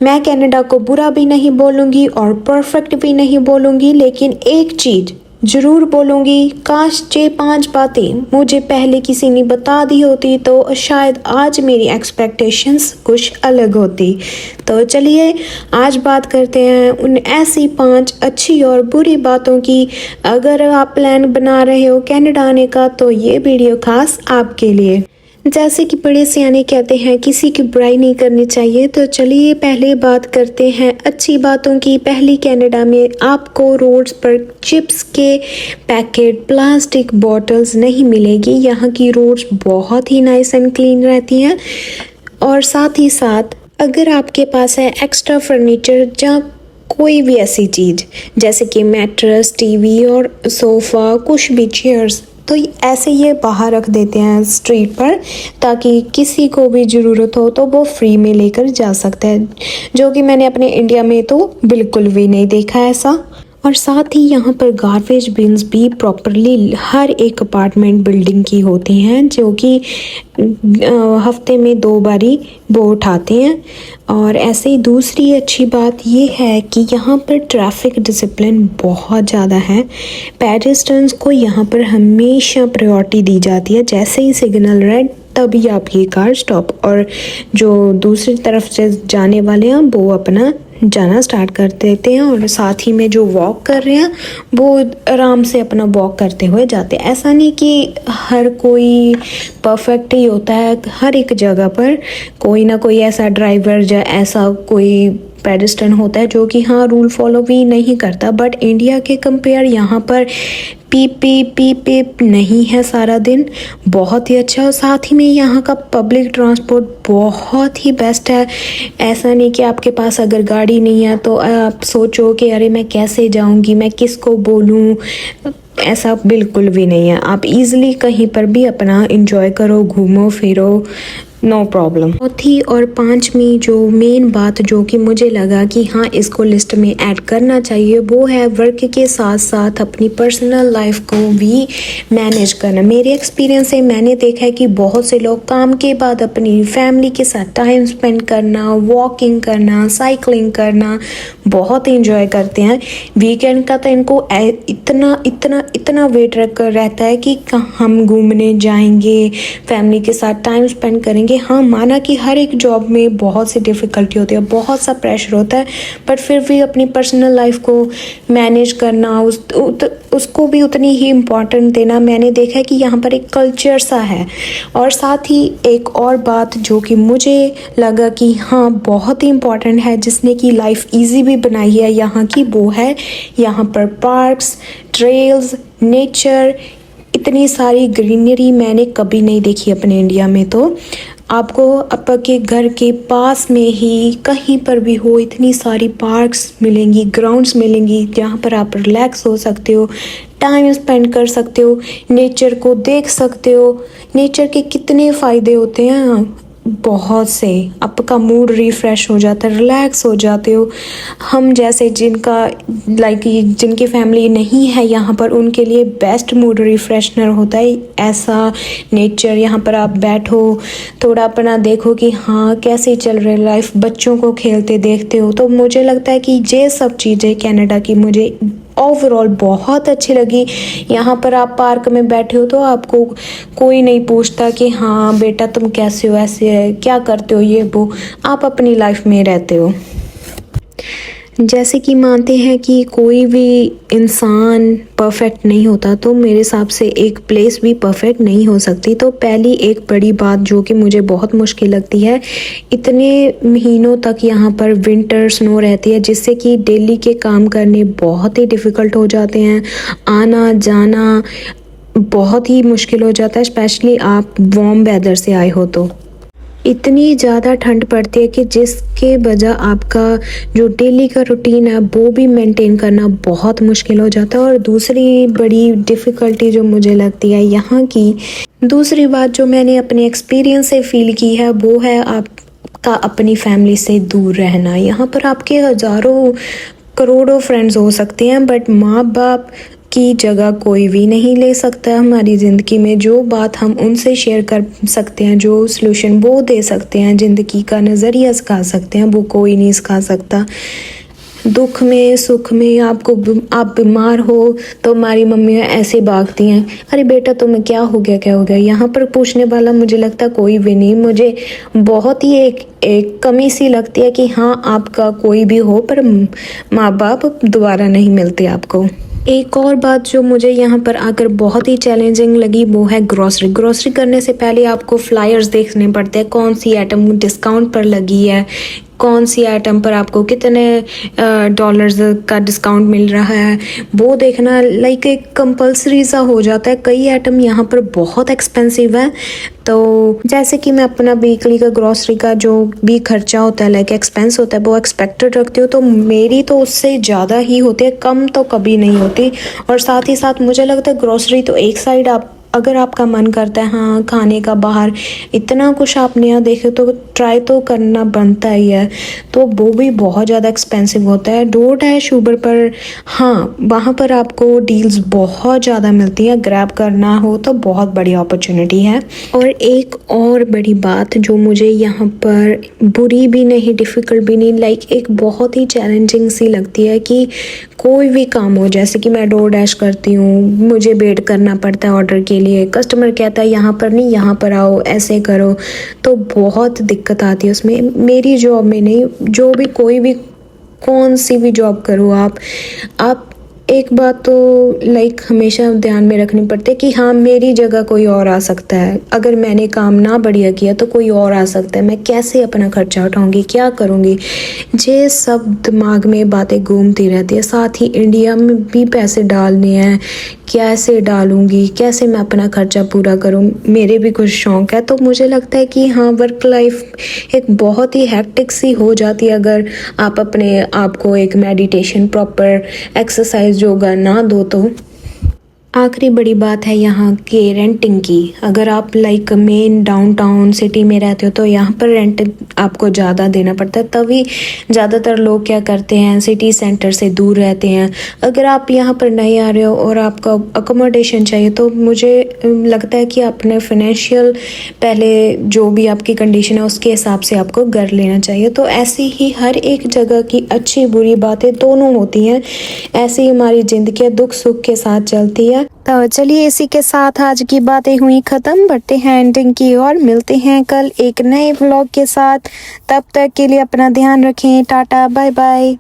मैं कनाडा को बुरा भी नहीं बोलूँगी और परफेक्ट भी नहीं बोलूँगी, लेकिन एक चीज़ ज़रूर बोलूँगी, काश ये 5 बातें मुझे पहले किसी ने बता दी होती तो शायद आज मेरी एक्सपेक्टेशंस कुछ अलग होती। तो चलिए आज बात करते हैं उन ऐसी 5 अच्छी और बुरी बातों की। अगर आप प्लान बना रहे हो कनाडा आने का तो ये वीडियो खास आपके लिए। जैसे कि बड़े सियाने कहते हैं किसी की बुराई नहीं करनी चाहिए, तो चलिए पहले बात करते हैं अच्छी बातों की। पहली, कनाडा में आपको रोड्स पर चिप्स के पैकेट, प्लास्टिक बॉटल्स नहीं मिलेगी। यहाँ की रोड्स बहुत ही नाइस एंड क्लीन रहती हैं। और साथ ही साथ अगर आपके पास है एक्स्ट्रा फर्नीचर या कोई भी ऐसी चीज़ जैसे कि मैट्रेस, टीवी और सोफ़ा, कुछ भी चेयर्स, तो ऐसे ये बाहर रख देते हैं स्ट्रीट पर, ताकि किसी को भी ज़रूरत हो तो वो फ्री में लेकर जा सकता है, जो कि मैंने अपने इंडिया में तो बिल्कुल भी नहीं देखा ऐसा। और साथ ही यहाँ पर गार्बेज बिन्स भी प्रॉपरली हर एक अपार्टमेंट बिल्डिंग की होती हैं, जो कि हफ्ते में 2 बारी वो उठाते हैं। और ऐसे ही दूसरी अच्छी बात ये है कि यहाँ पर ट्रैफिक डिसिप्लिन बहुत ज़्यादा है। पेडेस्ट्रियंस को यहाँ पर हमेशा प्रायोरिटी दी जाती है। जैसे ही सिग्नल रेड तभी आपकी कार स्टॉप, और जो दूसरी तरफ से जाने वाले हैं वो अपना जाना स्टार्ट कर देते हैं, और साथ ही में जो वॉक कर रहे हैं वो आराम से अपना वॉक करते हुए जाते हैं। ऐसा नहीं कि हर कोई परफेक्ट ही होता है, हर एक जगह पर कोई ना कोई ऐसा ड्राइवर या ऐसा कोई पेडेस्ट्रियन होता है जो कि हाँ रूल फॉलो भी नहीं करता। बट इंडिया के कंपेयर यहाँ पर पीप नहीं है सारा दिन, बहुत ही अच्छा। और साथ ही में यहाँ का पब्लिक ट्रांसपोर्ट बहुत ही बेस्ट है। ऐसा नहीं कि आपके पास अगर गाड़ी नहीं है तो आप सोचो कि अरे मैं कैसे जाऊँगी, मैं किसको बोलूँ, ऐसा बिल्कुल भी नहीं है। आप इजीली कहीं पर भी अपना एंजॉय करो, घूमो फिरो, नो प्रॉब्लम। चौथी और 5वीं जो मेन बात जो कि मुझे लगा कि हाँ इसको लिस्ट में ऐड करना चाहिए, वो है वर्क के साथ साथ अपनी पर्सनल लाइफ को भी मैनेज करना। मेरे एक्सपीरियंस से मैंने देखा है कि बहुत से लोग काम के बाद अपनी फैमिली के साथ टाइम स्पेंड करना, वॉकिंग करना, साइकिलिंग करना बहुत इंजॉय करते हैं। वीकेंड का तो इनको इतना वेट रहता है कि हम घूमने जाएंगे, फैमिली के साथ टाइम स्पेंड करेंगे। हाँ, माना कि हर एक जॉब में बहुत सी डिफ़िकल्टी होती है, बहुत सा प्रेशर होता है, बट फिर भी अपनी पर्सनल लाइफ को मैनेज करना, उसको भी उतनी ही इम्पॉर्टेंट देना, मैंने देखा है कि यहाँ पर एक कल्चर सा है। और साथ ही एक और बात जो कि मुझे लगा कि हाँ बहुत ही इम्पॉर्टेंट है, जिसने कि लाइफ ईजी भी बनाई है यहाँ की, वो है यहाँ पर पार्क्स, ट्रेल्स, नेचर। इतनी सारी ग्रीनरी मैंने कभी नहीं देखी अपने इंडिया में। तो आपको आपके घर के पास में ही कहीं पर भी हो इतनी सारी पार्क्स मिलेंगी, ग्राउंड्स मिलेंगी, जहाँ पर आप रिलैक्स हो सकते हो, टाइम स्पेंड कर सकते हो, नेचर को देख सकते हो। नेचर के कितने फ़ायदे होते हैं, बहुत से। आपका मूड रिफ़्रेश हो जाता है, रिलैक्स हो जाते हो। हम जैसे जिनकी फैमिली नहीं है यहाँ पर, उनके लिए बेस्ट मूड रिफ्रेशनर होता है ऐसा नेचर। यहाँ पर आप बैठो, थोड़ा अपना देखो कि हाँ कैसे चल रही है लाइफ, बच्चों को खेलते देखते हो। तो मुझे लगता है कि ये सब चीज़ें कनाडा की मुझे ओवरऑल बहुत अच्छी लगी। यहाँ पर आप पार्क में बैठे हो तो आपको कोई नहीं पूछता कि हाँ बेटा तुम कैसे हो, ऐसे है, क्या करते हो, ये वो, आप अपनी लाइफ में रहते हो। जैसे कि मानते हैं कि कोई भी इंसान परफेक्ट नहीं होता, तो मेरे हिसाब से एक प्लेस भी परफेक्ट नहीं हो सकती। तो पहली एक बड़ी बात जो कि मुझे बहुत मुश्किल लगती है, इतने महीनों तक यहाँ पर विंटर स्नो रहती है, जिससे कि डेली के काम करने बहुत ही डिफ़िकल्ट हो जाते हैं। आना जाना बहुत ही मुश्किल हो जाता है, स्पेशली आप वार्म वेदर से आए हो तो। इतनी ज़्यादा ठंड पड़ती है कि जिसके वजह आपका जो डेली का रूटीन है वो भी मेंटेन करना बहुत मुश्किल हो जाता है। और दूसरी बड़ी डिफ़िकल्टी जो मुझे लगती है यहाँ की, दूसरी बात जो मैंने अपने एक्सपीरियंस से फील की है, वो है आपका अपनी फैमिली से दूर रहना। यहाँ पर आपके हज़ारों करोड़ों फ्रेंड्स हो सकते हैं, बट माँ बाप की जगह कोई भी नहीं ले सकता हमारी ज़िंदगी में। जो बात हम उनसे शेयर कर सकते हैं, जो सलूशन वो दे सकते हैं, ज़िंदगी का नज़रिया सिखा सकते हैं, वो कोई नहीं सिखा सकता। दुख में सुख में आप बीमार हो तो हमारी मम्मियाँ ऐसे भागती हैं, अरे बेटा तुम्हें क्या हो गया, क्या हो गया। यहाँ पर पूछने वाला मुझे लगता है कोई भी नहीं। मुझे बहुत ही एक कमी सी लगती है कि हाँ आपका कोई भी हो पर माँ बाप दोबारा नहीं मिलते आपको। एक और बात जो मुझे यहाँ पर आकर बहुत ही चैलेंजिंग लगी वो है ग्रॉसरी करने से पहले आपको फ्लायर्स देखने पड़ते हैं, कौन सी आइटम डिस्काउंट पर लगी है, कौन सी आइटम पर आपको कितने डॉलर्स का डिस्काउंट मिल रहा है, वो देखना लाइक एक कंपल्सरी सा हो जाता है। कई आइटम यहाँ पर बहुत एक्सपेंसिव है, तो जैसे कि मैं अपना वीकली का ग्रॉसरी का जो भी खर्चा होता है लाइक एक्सपेंस होता है वो एक्सपेक्टेड रखती हूँ, तो मेरी तो उससे ज़्यादा ही होती है, कम तो कभी नहीं होती। और साथ ही साथ मुझे लगता है ग्रॉसरी तो एक साइड आप अगर आपका मन करता है हाँ खाने का बाहर इतना कुछ आप नया देखे तो ट्राई तो करना बनता ही है, तो वो भी बहुत ज़्यादा एक्सपेंसिव होता है। डोरडैश ऊबर पर हाँ वहाँ पर आपको डील्स बहुत ज़्यादा मिलती हैं, ग्रैब करना हो तो बहुत बड़ी अपॉर्चुनिटी है। और एक और बड़ी बात जो मुझे यहाँ पर बुरी भी नहीं डिफ़िकल्ट भी नहीं लाइक एक बहुत ही चैलेंजिंग सी लगती है कि कोई भी काम हो, जैसे कि मैं डोरडैश करती हूँ, मुझे वेट करना पड़ता है ऑर्डर के लिए, कस्टमर कहता है यहाँ पर नहीं यहाँ पर आओ, ऐसे करो, तो बहुत दिक्कत आती है उसमें। मेरी जॉब में नहीं, जो भी कोई भी कौन सी भी जॉब करो आप एक बात तो लाइक हमेशा ध्यान में रखनी पड़ती है कि हाँ मेरी जगह कोई और आ सकता है, अगर मैंने काम ना बढ़िया किया तो कोई और आ सकता है, मैं कैसे अपना खर्चा उठाऊंगी, क्या करूँगी, ये सब दिमाग में बातें घूमती रहती है। साथ ही इंडिया में भी पैसे डालने हैं, कैसे डालूंगी, कैसे मैं अपना खर्चा पूरा करूं, मेरे भी कुछ शौक़ है। तो मुझे लगता है कि हाँ वर्क लाइफ एक बहुत ही हेक्टिक सी हो जाती है अगर आप अपने आप को एक मेडिटेशन प्रॉपर एक्सरसाइज योगा ना दो तो। आखिरी बड़ी बात है यहाँ के रेंटिंग की। अगर आप लाइक मेन डाउनटाउन सिटी में रहते हो तो यहाँ पर रेंट आपको ज़्यादा देना पड़ता है, तभी ज़्यादातर लोग क्या करते हैं सिटी सेंटर से दूर रहते हैं। अगर आप यहाँ पर नहीं आ रहे हो और आपका अकोमोडेशन चाहिए तो मुझे लगता है कि अपने फाइनेंशियल पहले जो भी आपकी कंडीशन है उसके हिसाब से आपको घर लेना चाहिए। तो ऐसी ही हर एक जगह की अच्छी बुरी बातें दोनों होती हैं, ऐसी हमारी ज़िंदगी दुख सुख के साथ चलती है। तो चलिए इसी के साथ आज की बातें हुई ख़त्म, बढ़ते हैं एंडिंग की और मिलते हैं कल एक नए व्लॉग के साथ। तब तक के लिए अपना ध्यान रखें, टाटा बाय बाय।